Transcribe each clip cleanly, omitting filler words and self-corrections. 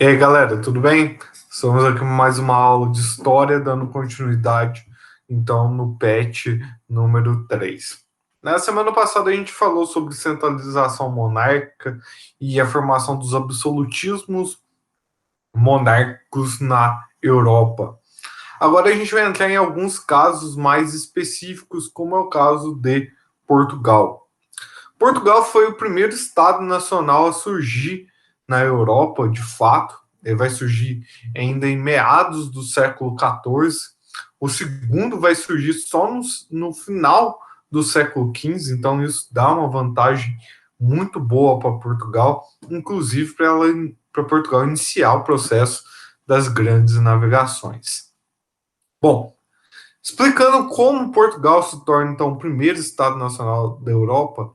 E aí, galera, tudo bem? Estamos aqui com mais uma aula de história, dando continuidade, então, no PET número 3. Na semana passada, a gente falou sobre centralização monárquica e a formação dos absolutismos monárquicos na Europa. Agora, a gente vai entrar em alguns casos mais específicos, como é o caso de Portugal. Portugal foi o primeiro Estado nacional a surgir na Europa, de fato. Ele vai surgir ainda em meados do século XIV. O segundo vai surgir só no final do século XV, então isso dá uma vantagem muito boa para Portugal, inclusive para Portugal iniciar o processo das grandes navegações. Bom, explicando como Portugal se torna então o primeiro Estado nacional da Europa,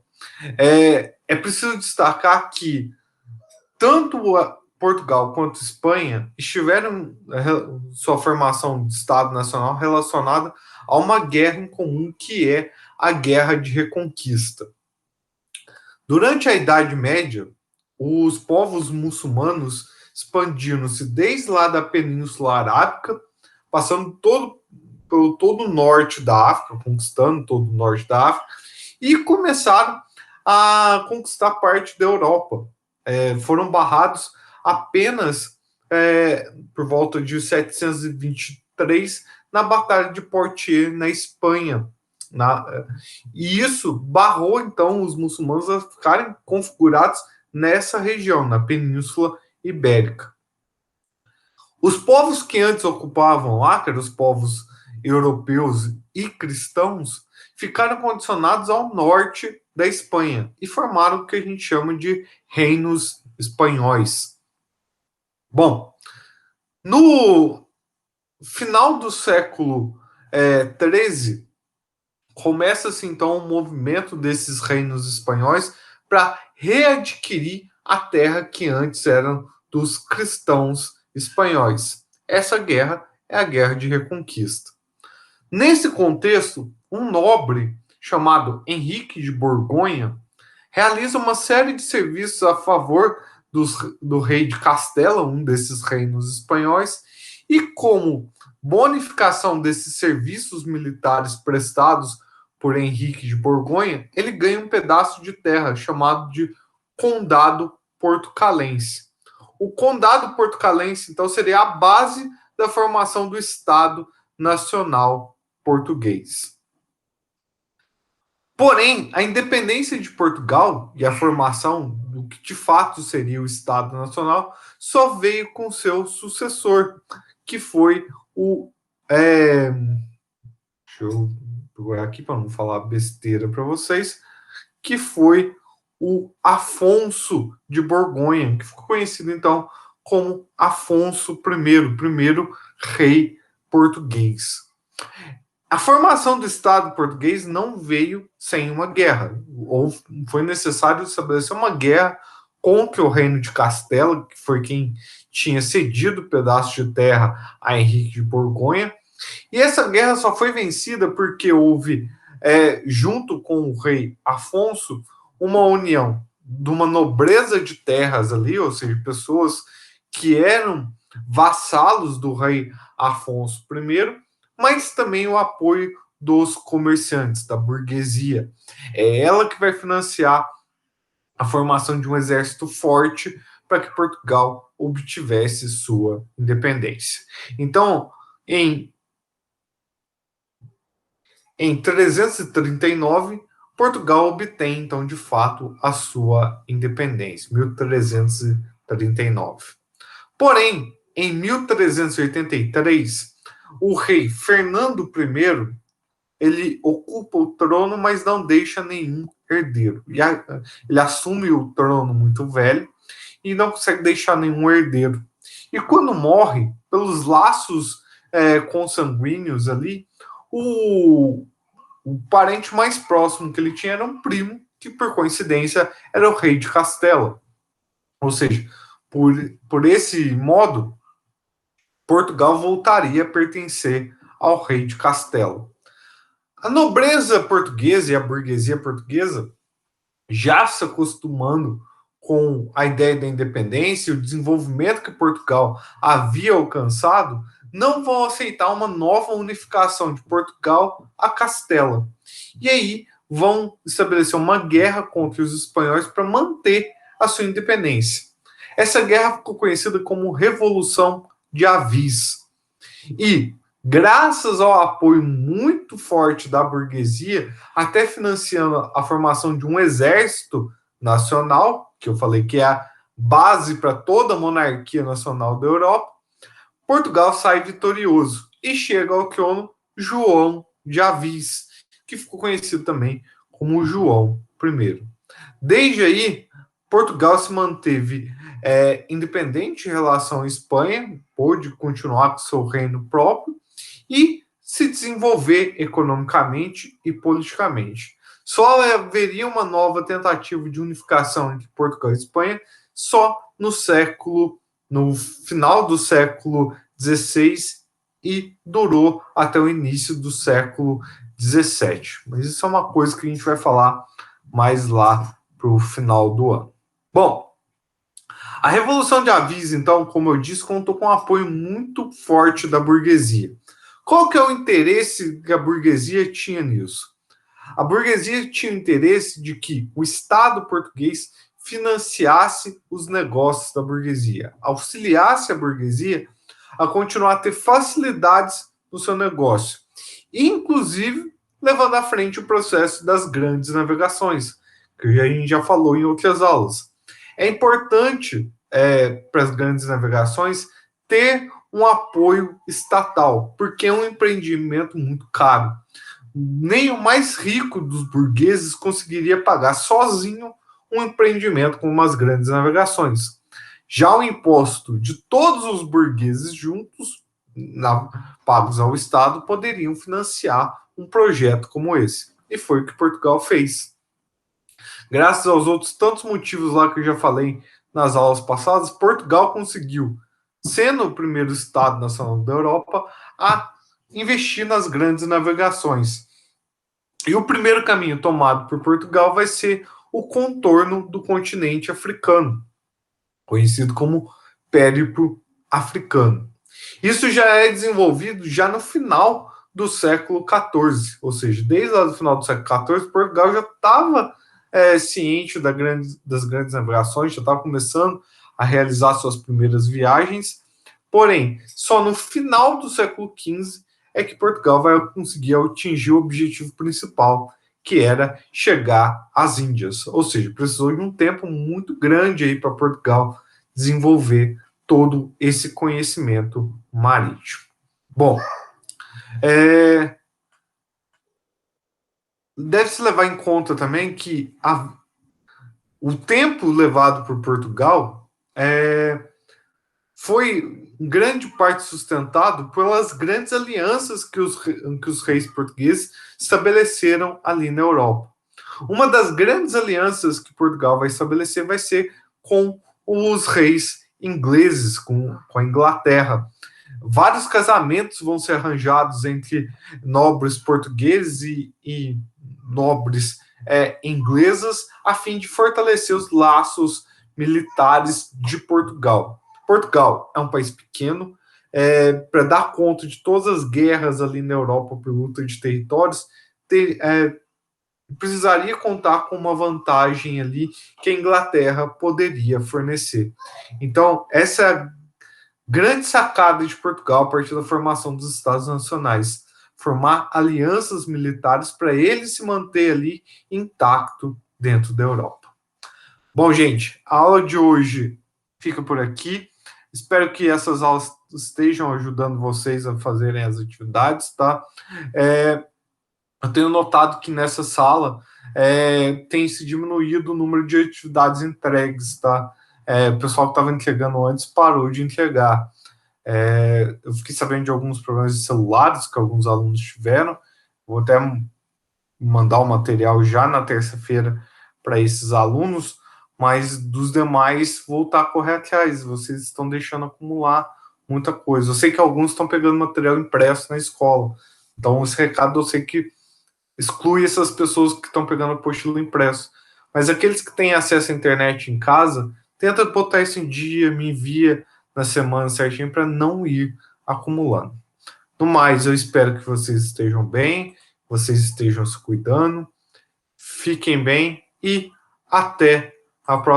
é preciso destacar que tanto Portugal quanto Espanha estiveram sua formação de Estado Nacional relacionada a uma guerra em comum, que é a Guerra de Reconquista. Durante a Idade Média, os povos muçulmanos expandiram-se desde lá da Península Arábica, passando pelo todo o norte da África, conquistando todo o norte da África, e começaram a conquistar parte da Europa. Foram barrados apenas por volta de 723 na Batalha de Poitiers, na Espanha. Na, e isso barrou, então, os muçulmanos a ficarem configurados nessa região, na Península Ibérica. Os povos que antes ocupavam lá, que eram os povos europeus e cristãos, ficaram condicionados ao norte da Espanha e formaram o que a gente chama de reinos espanhóis. Bom, no final do século XIII, começa-se então um movimento desses reinos espanhóis para readquirir a terra que antes era dos cristãos espanhóis. Essa guerra é a Guerra de Reconquista. Nesse contexto, um nobre chamado Henrique de Borgonha realiza uma série de serviços a favor do rei de Castela, um desses reinos espanhóis, e como bonificação desses serviços militares prestados por Henrique de Borgonha, ele ganha um pedaço de terra chamado de Condado Portucalense. O Condado Portucalense, então, seria a base da formação do Estado Nacional Português. Porém, a independência de Portugal e a formação do que de fato seria o Estado Nacional só veio com seu sucessor, que foi o. Deixa eu procurar aqui para não falar besteira para vocês, que foi o Afonso de Borgonha, que ficou conhecido então como Afonso I, primeiro rei português. A formação do Estado português não veio sem uma guerra, ou foi necessário estabelecer uma guerra contra o reino de Castela, que foi quem tinha cedido um pedaço de terra a Henrique de Borgonha, e essa guerra só foi vencida porque houve, junto com o rei Afonso, uma união de uma nobreza de terras ali, ou seja, pessoas que eram vassalos do rei Afonso I, mas também o apoio dos comerciantes, da burguesia. É ela que vai financiar a formação de um exército forte para que Portugal obtivesse sua independência. Então, em 339, Portugal obtém, então, de fato, a sua independência, 1339. Porém, em 1383, o rei Fernando I, ele ocupa o trono, mas não deixa nenhum herdeiro. Ele assume o trono muito velho e não consegue deixar nenhum herdeiro. E quando morre, pelos laços consanguíneos ali, o, o parente mais próximo que ele tinha era um primo, que por coincidência era o rei de Castela. Ou seja, por esse modo, Portugal voltaria a pertencer ao rei de Castela. A nobreza portuguesa e a burguesia portuguesa, já se acostumando com a ideia da independência e o desenvolvimento que Portugal havia alcançado, não vão aceitar uma nova unificação de Portugal a Castela. E aí vão estabelecer uma guerra contra os espanhóis para manter a sua independência. Essa guerra ficou conhecida como Revolução de Avis. E, graças ao apoio muito forte da burguesia, até financiando a formação de um exército nacional, que eu falei que é a base para toda a monarquia nacional da Europa, Portugal sai vitorioso e chega ao trono João de Avis, que ficou conhecido também como João I. Desde aí, Portugal se manteve independente em relação à Espanha, pôde continuar com seu reino próprio e se desenvolver economicamente e politicamente. Só haveria uma nova tentativa de unificação entre Portugal e Espanha só no final do século XVI e durou até o início do século XVII. Mas isso é uma coisa que a gente vai falar mais lá para o final do ano. Bom, a Revolução de Avis, então, como eu disse, contou com um apoio muito forte da burguesia. Qual que é o interesse que a burguesia tinha nisso? A burguesia tinha o interesse de que o Estado português financiasse os negócios da burguesia, auxiliasse a burguesia a continuar a ter facilidades no seu negócio, e, inclusive, levando à frente o processo das grandes navegações, que a gente já falou em outras aulas. É importante, para as grandes navegações, ter um apoio estatal, porque é um empreendimento muito caro. Nem o mais rico dos burgueses conseguiria pagar sozinho um empreendimento como as grandes navegações. Já o imposto de todos os burgueses juntos, pagos ao Estado, poderiam financiar um projeto como esse. E foi o que Portugal fez. Graças aos outros tantos motivos lá que eu já falei nas aulas passadas, Portugal conseguiu, sendo o primeiro Estado nacional da Europa, a investir nas grandes navegações. E o primeiro caminho tomado por Portugal vai ser o contorno do continente africano, conhecido como périplo africano. Isso já é desenvolvido já no final do século XIV, ou seja, desde lá do final do século XIV, Portugal já estava ciente das grandes navegações, já estava começando a realizar suas primeiras viagens, porém, só no final do século XV é que Portugal vai conseguir atingir o objetivo principal, que era chegar às Índias. Ou seja, precisou de um tempo muito grande aí para Portugal desenvolver todo esse conhecimento marítimo. Bom, deve-se levar em conta também que o tempo levado por Portugal foi em grande parte sustentado pelas grandes alianças que os reis portugueses estabeleceram ali na Europa. Uma das grandes alianças que Portugal vai estabelecer vai ser com os reis ingleses, com a Inglaterra. Vários casamentos vão ser arranjados entre nobres portugueses e nobres inglesas, a fim de fortalecer os laços militares de Portugal. Portugal é um país pequeno, para dar conta de todas as guerras ali na Europa por luta de territórios, precisaria contar com uma vantagem ali que a Inglaterra poderia fornecer. Então, essa é a grande sacada de Portugal a partir da formação dos Estados Nacionais, formar alianças militares para ele se manter ali intacto dentro da Europa. Bom, gente, a aula de hoje fica por aqui. Espero que essas aulas estejam ajudando vocês a fazerem as atividades, tá? Eu tenho notado que nessa sala tem se diminuído o número de atividades entregues, tá? O pessoal que estava entregando antes parou de entregar. Eu fiquei sabendo de alguns problemas de celulares que alguns alunos tiveram. Vou até mandar o material já na terça-feira para esses alunos, mas dos demais voltar a correr atrás. Vocês estão deixando acumular muita coisa. Eu sei que alguns estão pegando material impresso na escola. Então, esse recado eu sei que exclui essas pessoas que estão pegando apostila impresso. Mas aqueles que têm acesso à internet em casa, tenta botar isso em dia, me envia na semana certinho para não ir acumulando. No mais, eu espero que vocês estejam bem, vocês estejam se cuidando, fiquem bem e até a próxima.